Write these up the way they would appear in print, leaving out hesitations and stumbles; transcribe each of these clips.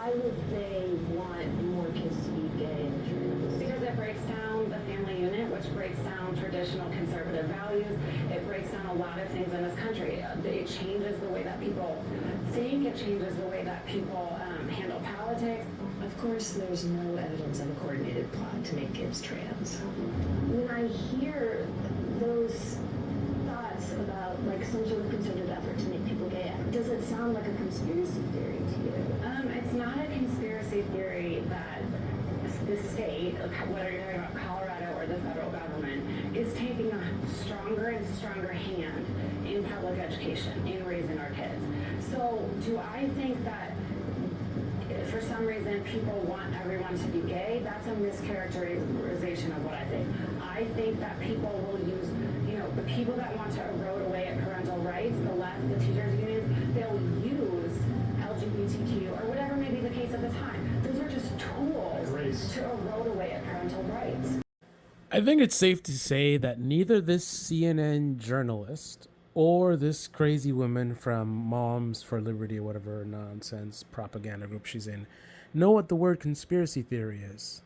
Why would they want more kids to be gay and trans? Because it breaks down the family unit, which breaks down traditional conservative values. It breaks down a lot of things in this country. It changes the way that people think. It changes the way that people handle politics. Of course, there's no evidence of a coordinated plot to make kids trans. When I hear those thoughts about like some sort of concerted effort to make people gay, does it sound like a conspiracy theory to you? It's not a conspiracy theory that the state, whether you're talking about Colorado or the federal government, is taking a stronger and stronger hand in public education, in raising our kids. So do I think that for some reason people want everyone to be gay? That's a mischaracterization of what I think. I think that people will use, the people that want to erode away at parental rights, the left, the teachers unions, they'll use LGBTQ or whatever may be the case at the time. Those are just tools to erode away at parental rights. I think it's safe to say that neither this CNN journalist or this crazy woman from Moms for Liberty or whatever nonsense propaganda group she's in know what the word conspiracy theory is.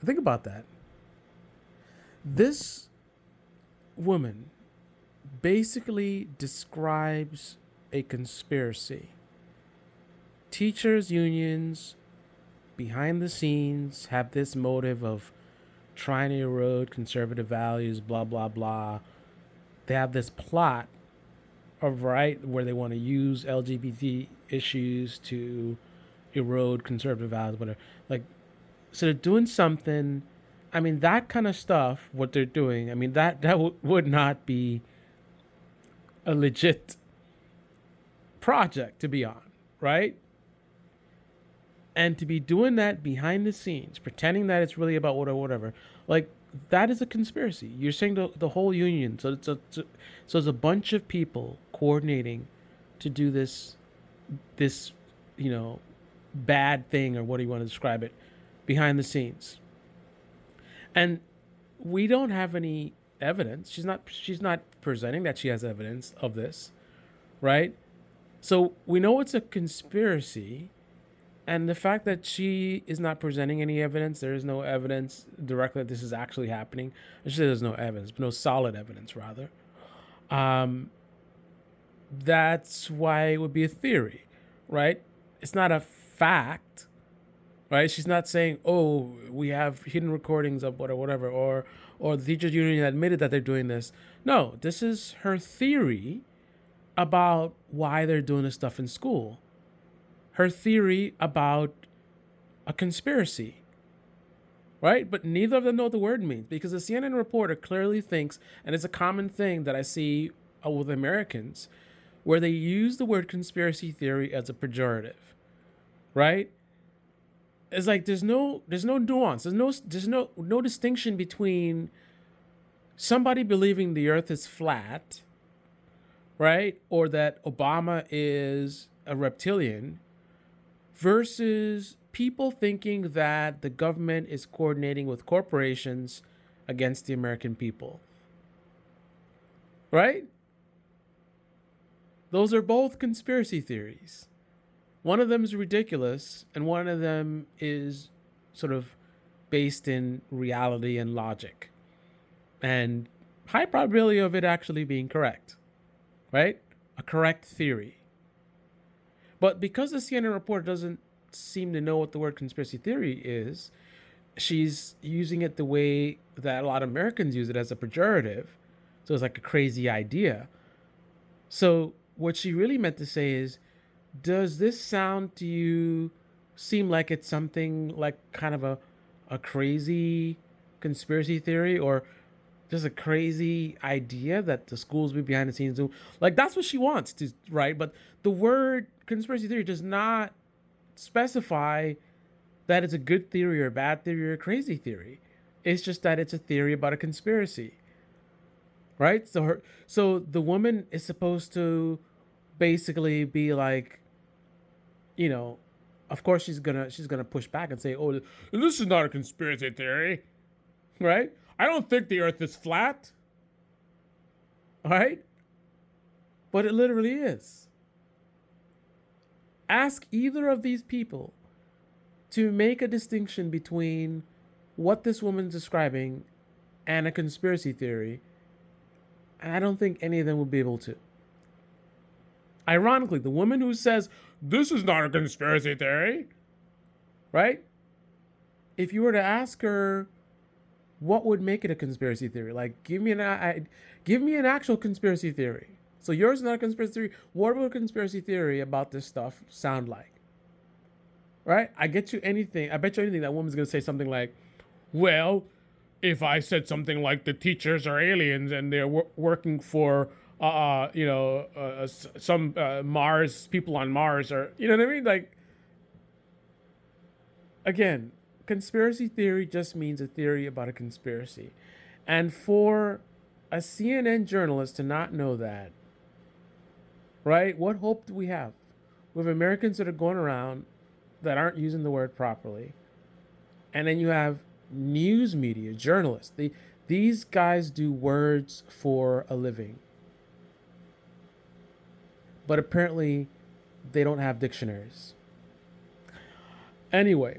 Think about that. This woman basically describes a conspiracy. Teachers' unions behind the scenes have this motive of trying to erode conservative values, blah, blah, blah. They have this plot of right where they want to use LGBT issues to erode conservative values, whatever. Like, so they're doing something. I mean, that kind of stuff, what they're doing, I mean, that would not be a legit project to be on, right? And to be doing that behind the scenes, pretending that it's really about whatever, like that is a conspiracy. You're saying the whole union. So it's a bunch of people coordinating to do this, bad thing, or what do you want to describe it, behind the scenes. And we don't have any evidence. She's not presenting that she has evidence of this, right? So we know it's a conspiracy. And the fact that she is not presenting any evidence, there is no evidence directly that this is actually happening. I should say there's no evidence, but no solid evidence, rather. That's why it would be a theory, right? It's not a fact, right? She's not saying, oh, we have hidden recordings of whatever, or the teachers union admitted that they're doing this. No, this is her theory about why they're doing this stuff in school. Her theory about a conspiracy, right? But neither of them know what the word means, because the CNN reporter clearly thinks, and it's a common thing that I see with Americans, where they use the word conspiracy theory as a pejorative, right? It's like there's no nuance. There's no distinction between somebody believing the earth is flat, right? Or that Obama is a reptilian, versus people thinking that the government is coordinating with corporations against the American people. Right? Those are both conspiracy theories. One of them is ridiculous, and one of them is sort of based in reality and logic, and high probability of it actually being correct. Right? A correct theory. But because the CNN reporter doesn't seem to know what the word conspiracy theory is, she's using it the way that a lot of Americans use it, as a pejorative. So it's like a crazy idea. So what she really meant to say is, does this sound to you seem like it's something like kind of a crazy conspiracy theory, or just a crazy idea that the schools be behind the scenes do? Like, that's what she wants to, right? But the word conspiracy theory does not specify that it's a good theory or a bad theory or a crazy theory. It's just that it's a theory about a conspiracy, right? So the woman is supposed to basically be like, of course she's gonna push back and say, oh, this is not a conspiracy theory, right? I don't think the earth is flat. All right? But it literally is. Ask either of these people to make a distinction between what this woman's describing and a conspiracy theory, and I don't think any of them would be able to. Ironically, the woman who says, this is not a conspiracy theory, right? If you were to ask her, what would make it a conspiracy theory? Like, give me an actual conspiracy theory. So yours is not a conspiracy theory. What would a conspiracy theory about this stuff sound like? Right? I bet you anything that woman's going to say something like, well, if I said something like the teachers are aliens and they're working for, some Mars, people on Mars, or, you know what I mean? Like, again, conspiracy theory just means a theory about a conspiracy. And for a CNN journalist to not know that, right? What hope do we have? We have Americans that are going around that aren't using the word properly. And then you have news media, journalists. These guys do words for a living. But apparently they don't have dictionaries. Anyway,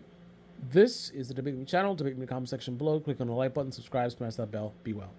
this is the Debate Me channel. Debate Me in the comment section below. Click on the like button, subscribe, smash that bell. Be well.